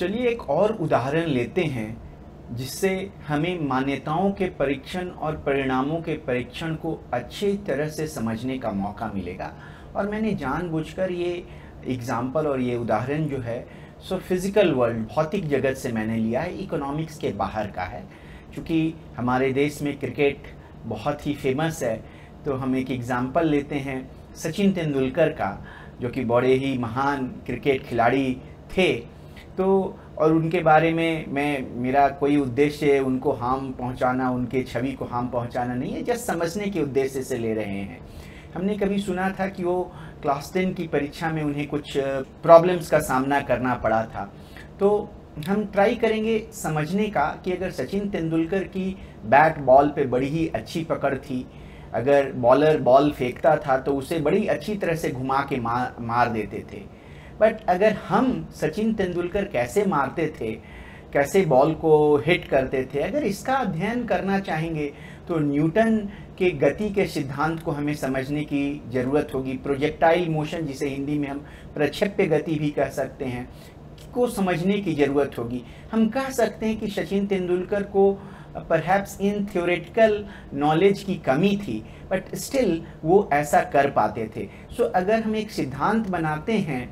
चलिए एक और उदाहरण लेते हैं जिससे हमें मान्यताओं के परीक्षण और परिणामों के परीक्षण को अच्छी तरह से समझने का मौका मिलेगा। और मैंने जानबूझकर ये एग्जाम्पल और ये उदाहरण जो है सो फिज़िकल वर्ल्ड, भौतिक जगत से मैंने लिया है, इकोनॉमिक्स के बाहर का है। क्योंकि हमारे देश में क्रिकेट बहुत ही फेमस है, तो हम एक एग्ज़ाम्पल लेते हैं सचिन तेंदुलकर का, जो कि बड़े ही महान क्रिकेट खिलाड़ी थे। तो और उनके बारे में मेरा कोई उद्देश्य उनको हार्म पहुंचाना, उनके छवि को हार्म पहुंचाना नहीं है, जस्ट समझने के उद्देश्य से ले रहे हैं। हमने कभी सुना था कि वो क्लास 10 की परीक्षा में उन्हें कुछ प्रॉब्लम्स का सामना करना पड़ा था। तो हम ट्राई करेंगे समझने का कि अगर सचिन तेंदुलकर की बैट बॉल पे बड़ी ही अच्छी पकड़ थी, अगर बॉलर बॉल फेंकता था तो उसे बड़ी अच्छी तरह से घुमा के मार देते थे। बट अगर हम सचिन तेंदुलकर कैसे मारते थे, कैसे बॉल को हिट करते थे, अगर इसका अध्ययन करना चाहेंगे तो न्यूटन के गति के सिद्धांत को हमें समझने की ज़रूरत होगी। प्रोजेक्टाइल मोशन, जिसे हिंदी में हम प्रक्षेप्य गति भी कह सकते हैं, को समझने की ज़रूरत होगी। हम कह सकते हैं कि सचिन तेंदुलकर को परहैप्स इन थ्योरेटिकल नॉलेज की कमी थी, बट स्टिल वो ऐसा कर पाते थे। सो अगर हम एक सिद्धांत बनाते हैं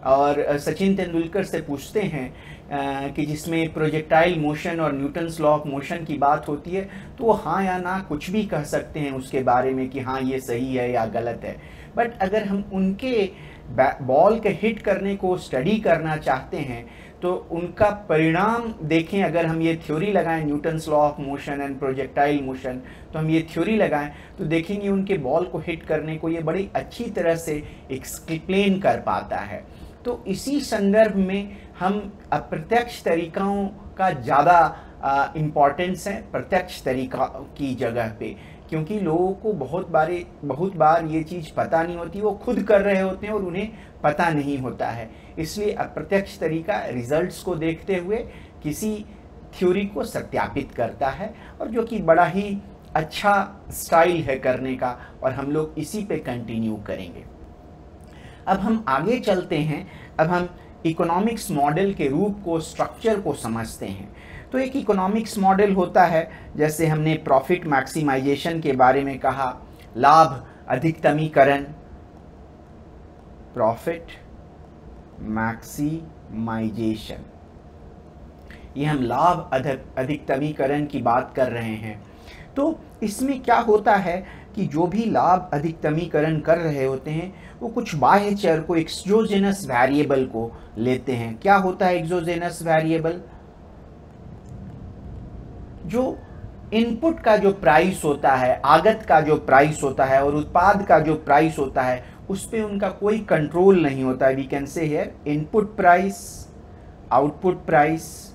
और सचिन तेंदुलकर से पूछते हैं कि जिसमें प्रोजेक्टाइल मोशन और न्यूटन्स लॉ ऑफ मोशन की बात होती है, तो वो हाँ या ना कुछ भी कह सकते हैं उसके बारे में कि हाँ ये सही है या गलत है। बट अगर हम उनके बॉल के हिट करने को स्टडी करना चाहते हैं तो उनका परिणाम देखें। अगर हम ये थ्योरी लगाएं Newton's law of motion and projectile motion, तो हम ये थ्योरी लगाएं तो देखेंगे उनके बॉल को हिट करने को ये बड़ी अच्छी तरह से एक्सप्लेन कर पाता है। तो इसी संदर्भ में हम अप्रत्यक्ष तरीक़ों का ज़्यादा इम्पॉर्टेंस है प्रत्यक्ष तरीक़ा की जगह पे, क्योंकि लोगों को बहुत बार ये चीज़ पता नहीं होती, वो खुद कर रहे होते हैं और उन्हें पता नहीं होता है। इसलिए अप्रत्यक्ष तरीक़ा रिजल्ट्स को देखते हुए किसी थ्योरी को सत्यापित करता है, और जो कि बड़ा ही अच्छा स्टाइल है करने का, और हम लोग इसी पे कंटिन्यू करेंगे। अब हम आगे चलते हैं। अब हम इकोनॉमिक्स मॉडल के रूप को, स्ट्रक्चर को समझते हैं। तो एक इकोनॉमिक्स मॉडल होता है, जैसे हमने प्रॉफिट मैक्सिमाइजेशन के बारे में कहा, लाभ अधिकतमीकरण, प्रॉफिट मैक्सिमाइजेशन, ये हम लाभ अधिकतमीकरण की बात कर रहे हैं। तो इसमें क्या होता है कि जो भी लाभ अधिकतमीकरण कर रहे होते हैं वो कुछ बाह्य चर को, एक्सोजेनस वेरिएबल को लेते हैं। क्या होता है एक्सोजेनस वेरिएबल? जो इनपुट का जो प्राइस होता है, आगत का जो प्राइस होता है और उत्पाद का जो प्राइस होता है, उस पर उनका कोई कंट्रोल नहीं होता है। We can say here input price, output price.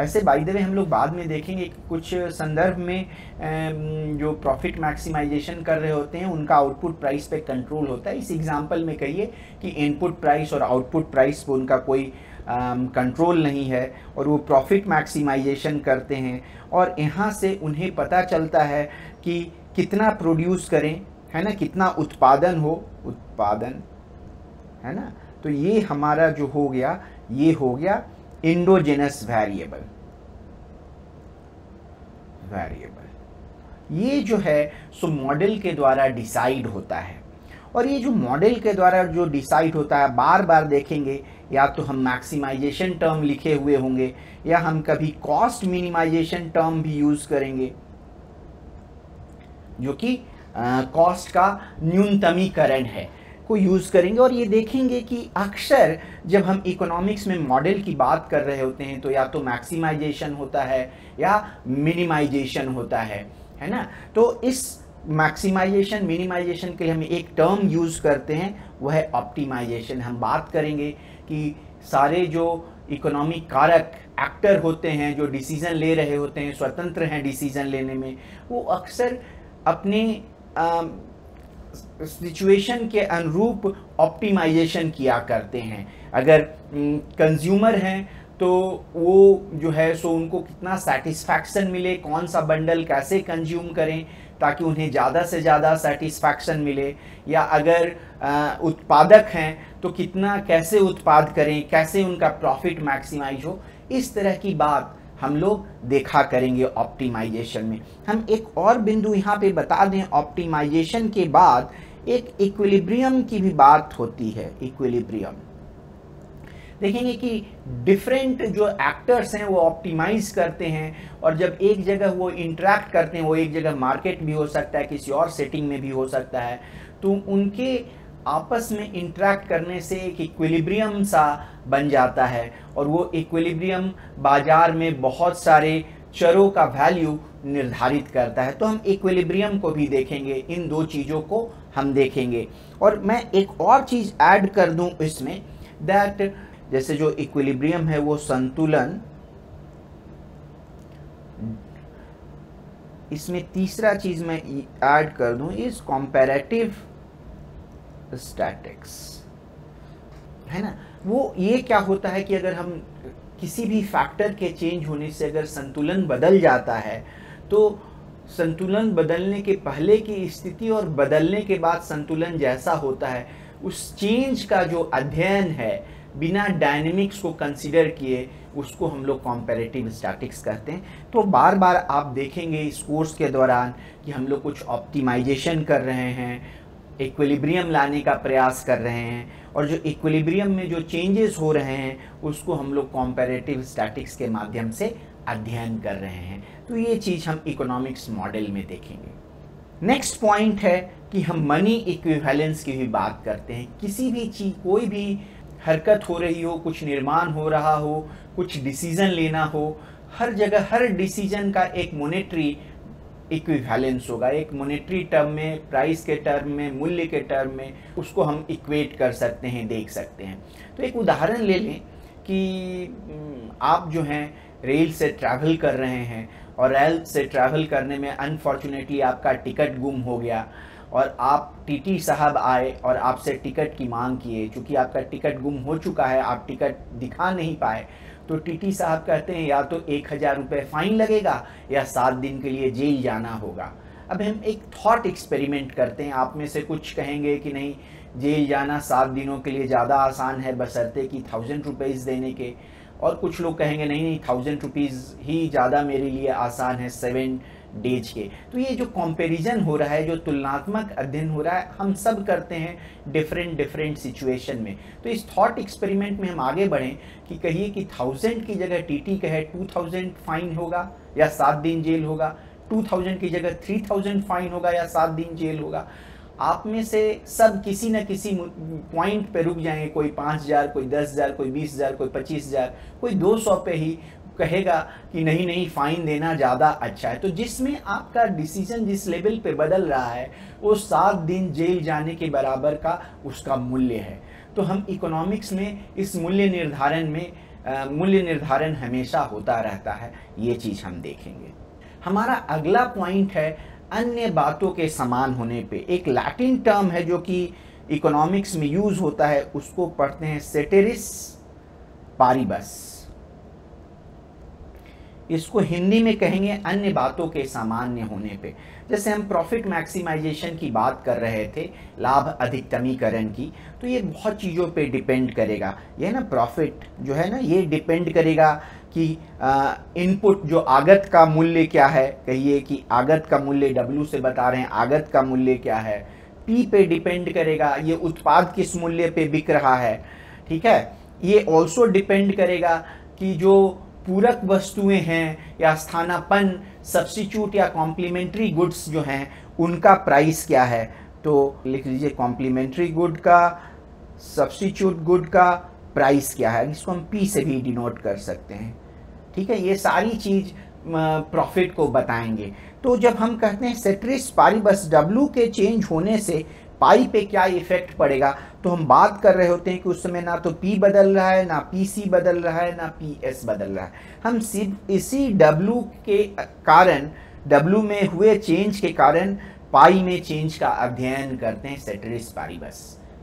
ऐसे बाय द वे हम लोग बाद में देखेंगे कुछ संदर्भ में जो प्रॉफिट मैक्सिमाइजेशन कर रहे होते हैं उनका आउटपुट प्राइस पे कंट्रोल होता है। इस एग्जांपल में कहिए कि इनपुट प्राइस और आउटपुट प्राइस पे उनका कोई कंट्रोल नहीं है और वो प्रॉफिट मैक्सिमाइजेशन करते हैं, और यहाँ से उन्हें पता चलता है कि कितना प्रोड्यूस करें, है ना, कितना उत्पादन हो, उत्पादन, है ना। तो ये हमारा जो हो गया, ये हो गया इंडोजेनस वेरिएबल। ये जो है सो मॉडल के द्वारा डिसाइड होता है, और ये जो मॉडल के द्वारा जो डिसाइड होता है, बार बार देखेंगे या तो हम मैक्सिमाइजेशन टर्म लिखे हुए होंगे या हम कभी कॉस्ट मिनिमाइजेशन टर्म भी यूज करेंगे, जो कि कॉस्ट का न्यूनतमीकरण है, को यूज़ करेंगे। और ये देखेंगे कि अक्सर जब हम इकोनॉमिक्स में मॉडल की बात कर रहे होते हैं तो या तो मैक्सिमाइजेशन होता है या मिनिमाइजेशन होता है ना। तो इस मैक्सिमाइजेशन मिनिमाइजेशन के लिए हम एक टर्म यूज़ करते हैं, वह है ऑप्टिमाइजेशन। हम बात करेंगे कि सारे जो इकोनॉमिक कारक एक्टर होते हैं, जो डिसीज़न ले रहे होते हैं, स्वतंत्र हैं डिसीज़न लेने में, वो अक्सर अपने सिचुएशन के अनुरूप ऑप्टिमाइजेशन किया करते हैं। अगर कंज्यूमर हैं तो वो जो है सो उनको कितना सेटिस्फैक्शन मिले, कौन सा बंडल कैसे कंज्यूम करें, ताकि उन्हें ज़्यादा से ज़्यादा सेटिस्फैक्शन मिले, या अगर उत्पादक हैं तो कितना कैसे उत्पाद करें, कैसे उनका प्रॉफिट मैक्सिमाइज हो। इस तरह की बात हम लोग देखा करेंगे ऑप्टिमाइजेशन में। हम एक और बिंदु यहाँ पे बता दें, ऑप्टिमाइजेशन के बाद एक इक्विलिब्रियम की भी बात होती है। इक्विलिब्रियम देखेंगे कि डिफरेंट जो एक्टर्स हैं वो ऑप्टिमाइज करते हैं, और जब एक जगह वो इंटरेक्ट करते हैं, वो एक जगह मार्केट भी हो सकता है, किसी और सेटिंग में भी हो सकता है, तो उनके आपस में इंटरेक्ट करने से एक इक्विलिब्रियम सा बन जाता है, और वो इक्विलिब्रियम बाजार में बहुत सारे चरों का वैल्यू निर्धारित करता है। तो हम इक्विलिब्रियम को भी देखेंगे, इन दो चीज़ों को हम देखेंगे। और मैं एक और चीज़ ऐड कर दूं इसमें, दैट जैसे जो इक्विलिब्रियम है वो संतुलन, इसमें तीसरा चीज मैं ऐड कर दूं इज कंपैरेटिव स्टैटिक्स, है ना। वो ये क्या होता है कि अगर हम किसी भी फैक्टर के चेंज होने से अगर संतुलन बदल जाता है, तो संतुलन बदलने के पहले की स्थिति और बदलने के बाद संतुलन जैसा होता है, उस चेंज का जो अध्ययन है बिना डायनेमिक्स को कंसीडर किए, उसको हम लोग कंपैरेटिव स्टैटिक्स कहते हैं। तो बार बार आप देखेंगे इस कोर्स के दौरान कि हम लोग कुछ ऑप्टिमाइजेशन कर रहे हैं, इक्विलिब्रियम लाने का प्रयास कर रहे हैं, और जो इक्विलिब्रियम में जो चेंजेस हो रहे हैं उसको हम लोग कंपैरेटिव स्टैटिक्स के माध्यम से अध्ययन कर रहे हैं। तो ये चीज़ हम इकोनॉमिक्स मॉडल में देखेंगे। नेक्स्ट पॉइंट है कि हम मनी इक्विवेलेंस की भी बात करते हैं। किसी भी चीज़, कोई भी हरकत हो रही हो, कुछ निर्माण हो रहा हो, कुछ डिसीजन लेना हो, हर जगह हर डिसीजन का एक मॉनेटरी इक्विवेलेंस होगा। एक मॉनेटरी टर्म में, प्राइस के टर्म में, मूल्य के टर्म में, उसको हम इक्वेट कर सकते हैं, देख सकते हैं। तो एक उदाहरण ले लें कि आप जो हैं रेल से ट्रैवल कर रहे हैं, और रेल से ट्रैवल करने में अनफॉर्चुनेटली आपका टिकट गुम हो गया, और आप टीटी साहब आए और आपसे टिकट की मांग किए। चूँकि आपका टिकट गुम हो चुका है, आप टिकट दिखा नहीं पाए, तो टीटी साहब कहते हैं या तो 1000 रुपये फ़ाइन लगेगा या 7 दिन के लिए जेल जाना होगा। अब हम एक थॉट एक्सपेरिमेंट करते हैं। आप में से कुछ कहेंगे कि नहीं, जेल जाना 7 दिनों के लिए ज़्यादा आसान है बशर्ते कि 1000 रुपीज़ देने के, और कुछ लोग कहेंगे नहीं 1000 रुपीज़ ही ज़्यादा मेरे लिए आसान है 7 डेज के। तो ये जो कंपैरिजन हो रहा है, जो तुलनात्मक अध्ययन हो रहा है, हम सब करते हैं डिफरेंट सिचुएशन में। तो इस थॉट एक्सपेरिमेंट में हम आगे बढ़ें कि कहिए कि 1000 की जगह टीटी कहे 2000 फाइन होगा या 7 दिन जेल होगा, 2000 की जगह 3000 फाइन होगा या 7 दिन जेल होगा। आप में से सब किसी न किसी पॉइंट पे रुक जाएंगे। कोई 5000, कोई 10,000, कोई 20,000, कोई 25,000, कोई 200 पे ही कहेगा कि नहीं फाइन देना ज़्यादा अच्छा है। तो जिसमें आपका डिसीजन जिस लेवल पे बदल रहा है, वो 7 दिन जेल जाने के बराबर का उसका मूल्य है। तो हम इकोनॉमिक्स में इस मूल्य निर्धारण हमेशा होता रहता है, ये चीज़ हम देखेंगे। हमारा अगला पॉइंट है अन्य बातों के समान होने पे। एक लैटिन टर्म है जो कि इकोनॉमिक्स में यूज होता है, उसको पढ़ते हैं सेटेरिस पारिबस। इसको हिंदी में कहेंगे अन्य बातों के सामान्य होने पे। जैसे हम प्रॉफिट मैक्सिमाइजेशन की बात कर रहे थे, लाभ अधिकतमीकरण की, तो ये बहुत चीज़ों पे डिपेंड करेगा। ये ना प्रॉफिट जो है ना, ये डिपेंड करेगा कि इनपुट जो आगत का मूल्य क्या है। कहिए कि आगत का मूल्य W से बता रहे हैं, आगत का मूल्य क्या है। P पे डिपेंड करेगा, ये उत्पाद किस मूल्य पे बिक रहा है, ठीक है। ये ऑल्सो डिपेंड करेगा कि जो पूरक वस्तुएं हैं या स्थानापन्न सब्स्टिट्यूट या कॉम्प्लीमेंट्री गुड्स जो हैं, उनका प्राइस क्या है। तो लिख लीजिए कॉम्प्लीमेंट्री गुड का, सब्स्टिट्यूट गुड का प्राइस क्या है। इसको हम P से भी डिनोट कर सकते हैं, ठीक है। ये सारी चीज़ प्रॉफिट को बताएंगे। तो जब हम कहते हैं सेटेरिस पारिबस, W के चेंज होने से पाई पे क्या इफेक्ट पड़ेगा, तो हम बात कर रहे होते हैं कि उस समय ना तो P बदल रहा है, ना PC बदल रहा है, ना PS बदल रहा है। हम सिर्फ इसी W के कारण, W में हुए चेंज के कारण पाई में चेंज का अध्ययन करते हैं सेटेरिस पारिबस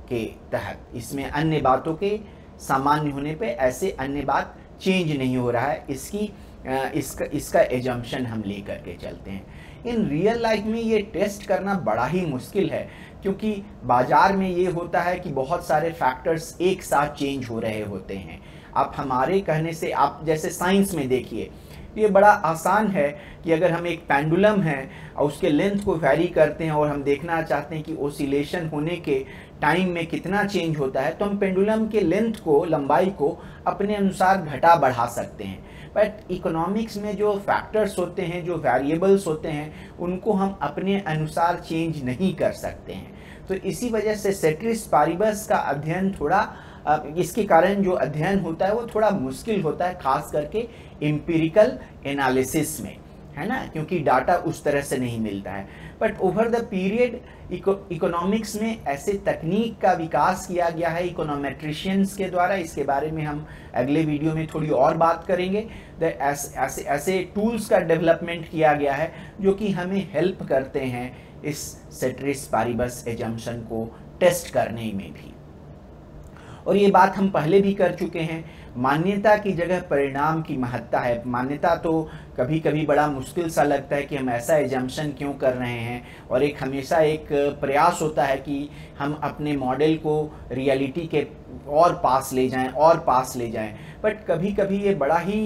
के तहत। इसमें अन्य बातों के सामान्य होने पे ऐसे अन्य बात चेंज नहीं हो रहा है, इसका एजम्पशन हम लेकर के चलते हैं। इन रियल लाइफ में ये टेस्ट करना बड़ा ही मुश्किल है, क्योंकि बाजार में ये होता है कि बहुत सारे फैक्टर्स एक साथ चेंज हो रहे होते हैं। आप हमारे कहने से, आप जैसे साइंस में देखिए, ये बड़ा आसान है कि अगर हम एक पेंडुलम है और उसके लेंथ को वैरी करते हैं और हम देखना चाहते हैं कि ओसिलेशन होने के टाइम में कितना चेंज होता है, तो हम पेंडुलम के लेंथ को, लंबाई को अपने अनुसार घटा बढ़ा सकते हैं। बट इकोनॉमिक्स में जो फैक्टर्स होते हैं, जो वेरिएबल्स होते हैं, उनको हम अपने अनुसार चेंज नहीं कर सकते हैं। तो इसी वजह से सेट्रिस पारिबस का अध्ययन थोड़ा, इसके कारण जो अध्ययन होता है वो थोड़ा मुश्किल होता है, खास करके एम्पिरिकल एनालिसिस में, है ना, क्योंकि डाटा उस तरह से नहीं मिलता है। But over the period economics में ऐसे तकनीक का विकास किया गया है इकोनोमेट्रिशियंस के द्वारा। इसके बारे में हम अगले वीडियो में थोड़ी और बात करेंगे। ऐसे टूल्स का डेवलपमेंट किया गया है जो कि हमें हेल्प करते हैं इस सेट्रिस पारिबस एजम्पशन को टेस्ट करने में भी। और ये बात हम पहले भी कर चुके हैं, मान्यता की जगह परिणाम की महत्ता है। मान्यता तो कभी कभी बड़ा मुश्किल सा लगता है कि हम ऐसा एजम्पशन क्यों कर रहे हैं, और एक हमेशा एक प्रयास होता है कि हम अपने मॉडल को रियलिटी के और पास ले जाएं और पास ले जाएं। बट कभी कभी ये बड़ा ही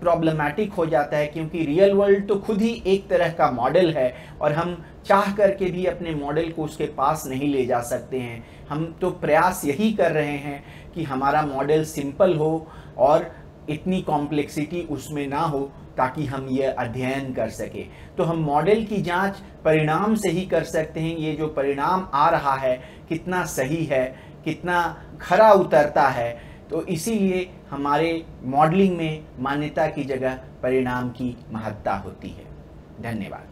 प्रॉब्लमैटिक हो जाता है, क्योंकि रियल वर्ल्ड तो खुद ही एक तरह का मॉडल है और हम चाह करके भी अपने मॉडल को उसके पास नहीं ले जा सकते हैं। हम तो प्रयास यही कर रहे हैं कि हमारा मॉडल सिंपल हो और इतनी कॉम्प्लेक्सिटी उसमें ना हो, ताकि हम ये अध्ययन कर सके। तो हम मॉडल की जांच परिणाम से ही कर सकते हैं। ये जो परिणाम आ रहा है कितना सही है, कितना खरा उतरता है। तो इसीलिए हमारे मॉडलिंग में मान्यता की जगह परिणाम की महत्ता होती है। धन्यवाद।